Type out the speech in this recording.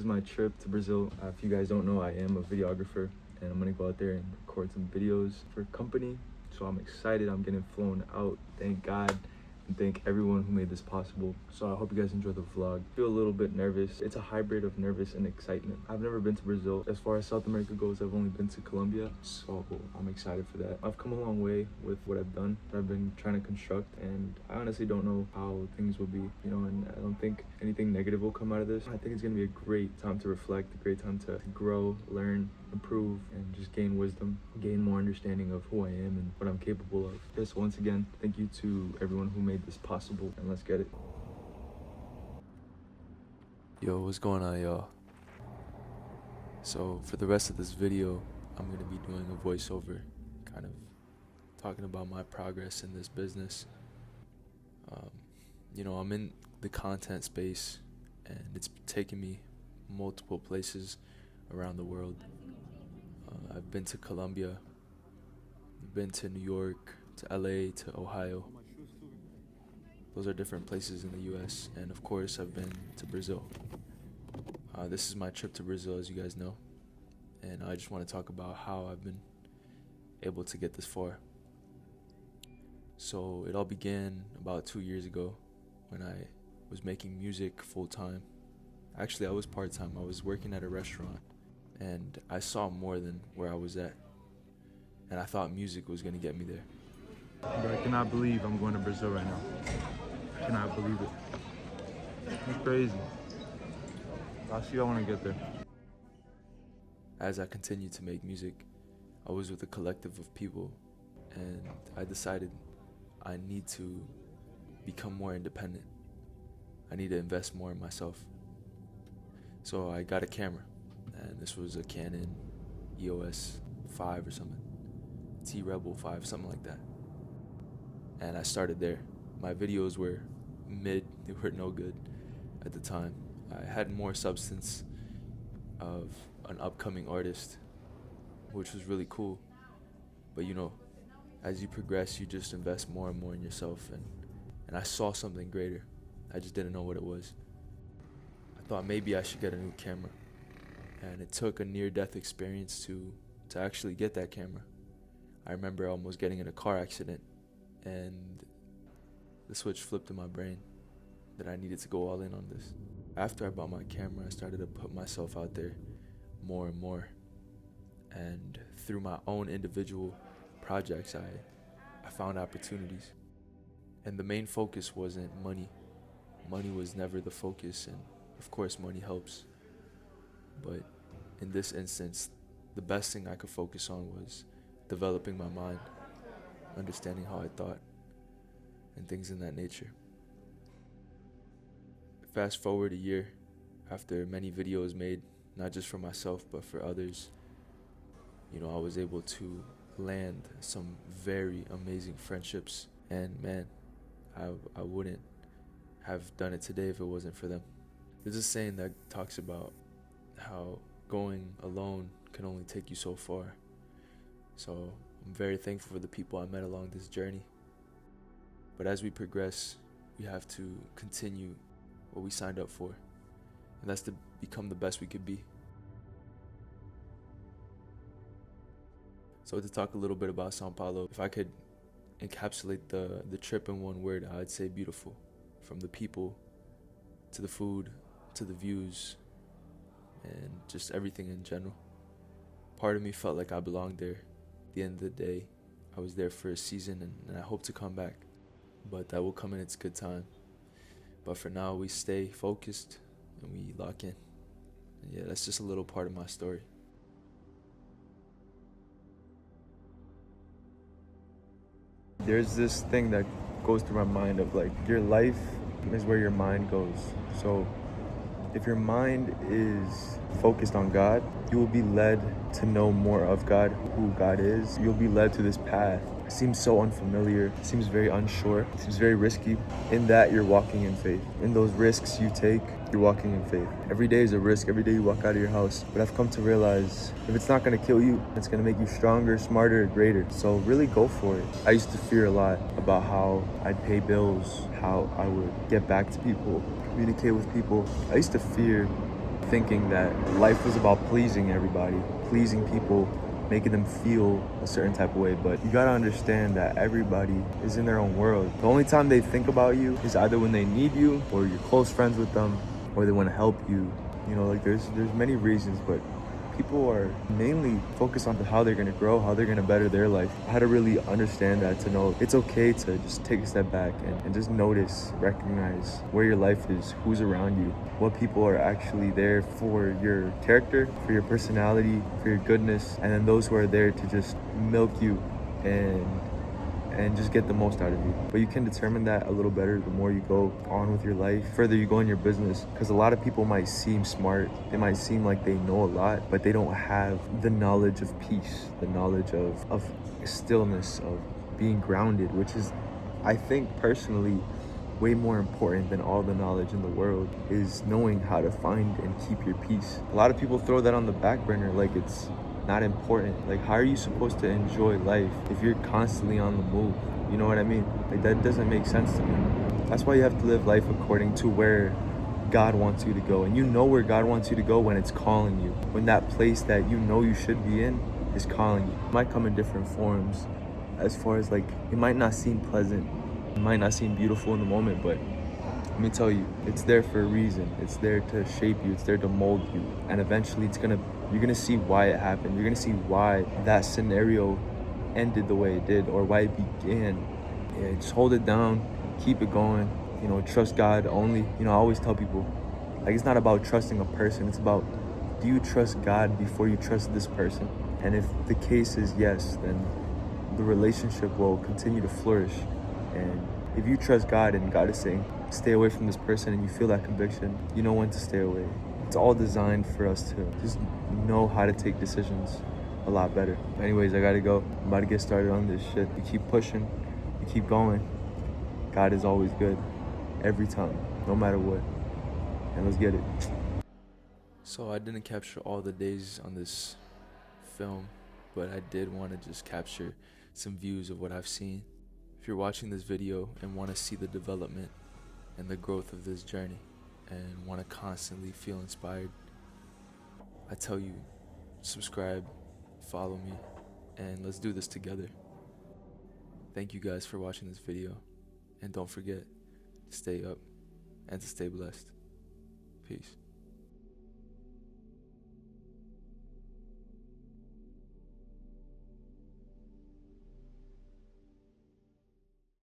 my trip to Brazil. If you guys don't know, I am a videographer, and I'm gonna go out there and record some videos for company. So I'm excited. I'm getting flown out. Thank God. And thank everyone who made this possible. So I hope you guys enjoy the vlog. I feel a little bit nervous. It's a hybrid of nervous and excitement. I've never been to Brazil. As far as South America goes, I've only been to Colombia. So I'm excited for that. I've come a long way with what I've done, what I've been trying to construct, and I honestly don't know how things will be, you know, and I don't think anything negative will come out of this. I think it's gonna be a great time to reflect, a great time to grow, learn, improve, and just gain wisdom, gain more understanding of who I am and what I'm capable of. Just once again, thank you to everyone who made this possible, and let's get it. Yo, what's going on, y'all? So for the rest of this video, I'm gonna be doing a voiceover, kind of talking about my progress in this business. You know, I'm in the content space, and it's taken me multiple places around the world. I've been to Colombia, I've been to New York, to LA, to Ohio. Those are different places in the US, and of course I've been to Brazil. This is my trip to Brazil, as you guys know, and I just want to talk about how I've been able to get this far. So it all began about 2 years ago when I was making music full-time. Actually, I was part-time. I was working at a restaurant, and I saw more than where I was at, and I thought music was going to get me there. Bro, I cannot believe I'm going to Brazil right now. I cannot believe it. It's crazy. I'll see you when I get there. As I continued to make music, I was with a collective of people, and I decided I need to become more independent. I need to invest more in myself. So I got a camera, and this was a Canon EOS 5 or something, T-Rebel 5, something like that. And I started there. My videos were mid, they were no good at the time. I had more substance of an upcoming artist, which was really cool. But you know, as you progress, you just invest more and more in yourself, and I saw something greater. I just didn't know what it was. I thought maybe I should get a new camera, and it took a near-death experience to actually get that camera. I remember almost getting in a car accident, and the switch flipped in my brain that I needed to go all in on this. After I bought my camera, I started to put myself out there more and more, and through my own individual projects, I found opportunities. And the main focus wasn't money. Money was never the focus, and of course money helps. But in this instance, the best thing I could focus on was developing my mind, understanding how I thought, and things in that nature. Fast forward a year, after many videos made, not just for myself but for others, you know, I was able to land some very amazing friendships, and man, I wouldn't have done it today if it wasn't for them. There's a saying that talks about how going alone can only take you so far. So I'm very thankful for the people I met along this journey. But as we progress, we have to continue what we signed up for, and that's to become the best we could be. So to talk a little bit about Sao Paulo, if I could encapsulate the trip in one word, I'd say beautiful. From the people, to the food, to the views, and just everything in general. Part of me felt like I belonged there. At the end of the day, I was there for a season, and I hope to come back. But that will come in its good time. But for now, we stay focused and we lock in. And yeah, that's just a little part of my story. There's this thing that goes through my mind of like, your life is where your mind goes. So if your mind is focused on God, you will be led to know more of God, who God is. You'll be led to this path. It seems so unfamiliar, it seems very unsure, it seems very risky. In that, you're walking in faith. In those risks you take, you're walking in faith. Every day is a risk, every day you walk out of your house. But I've come to realize, if it's not gonna kill you, it's gonna make you stronger, smarter, greater. So really go for it. I used to fear a lot about how I'd pay bills, how I would get back to people, communicate with people. I used to fear thinking that life was about pleasing everybody, pleasing people, making them feel a certain type of way. But you gotta understand that everybody is in their own world. The only time they think about you is either when they need you, or you're close friends with them, or they want to help you. You know, like there's many reasons, but people are mainly focused on how they're going to grow, how they're going to better their life. I had to really understand that, to know it's okay to just take a step back and just notice, recognize where your life is, who's around you, what people are actually there for your character, for your personality, for your goodness, and then those who are there to just milk you and just get the most out of you. But you can determine that a little better the more you go on with your life, further you go in your business. Because a lot of people might seem smart, they might seem like they know a lot, but they don't have the knowledge of peace, the knowledge of stillness, of being grounded, which is, I think personally, way more important than all the knowledge in the world, is knowing how to find and keep your peace. A lot of people throw that on the back burner like it's not important. Like, how are you supposed to enjoy life if you're constantly on the move? You know what I mean? Like, that doesn't make sense to me. That's why you have to live life according to where God wants you to go. And you know where God wants you to go when it's calling you. When that place that you know you should be in is calling you. It might come in different forms. As far as, like, it might not seem pleasant, it might not seem beautiful in the moment, but let me tell you, it's there for a reason. It's there to shape you. It's there to mold you. And eventually you're gonna see why it happened. You're gonna see why that scenario ended the way it did, or why it began. Yeah, just hold it down, keep it going. You know, trust God only. You know, I always tell people, like, it's not about trusting a person. It's about, do you trust God before you trust this person? And if the case is yes, then the relationship will continue to flourish. And if you trust God and God is saying, stay away from this person, and you feel that conviction, you know when to stay away. It's all designed for us to just know how to take decisions a lot better. Anyways, I gotta go. I'm about to get started on this shit. You keep pushing, you keep going. God is always good, every time, no matter what. And let's get it. So I didn't capture all the days on this film, but I did want to just capture some views of what I've seen. If you're watching this video and want to see the development and the growth of this journey and want to constantly feel inspired, I tell you, subscribe, follow me, and let's do this together. Thank you guys for watching this video, and don't forget to stay up and to stay blessed. Peace.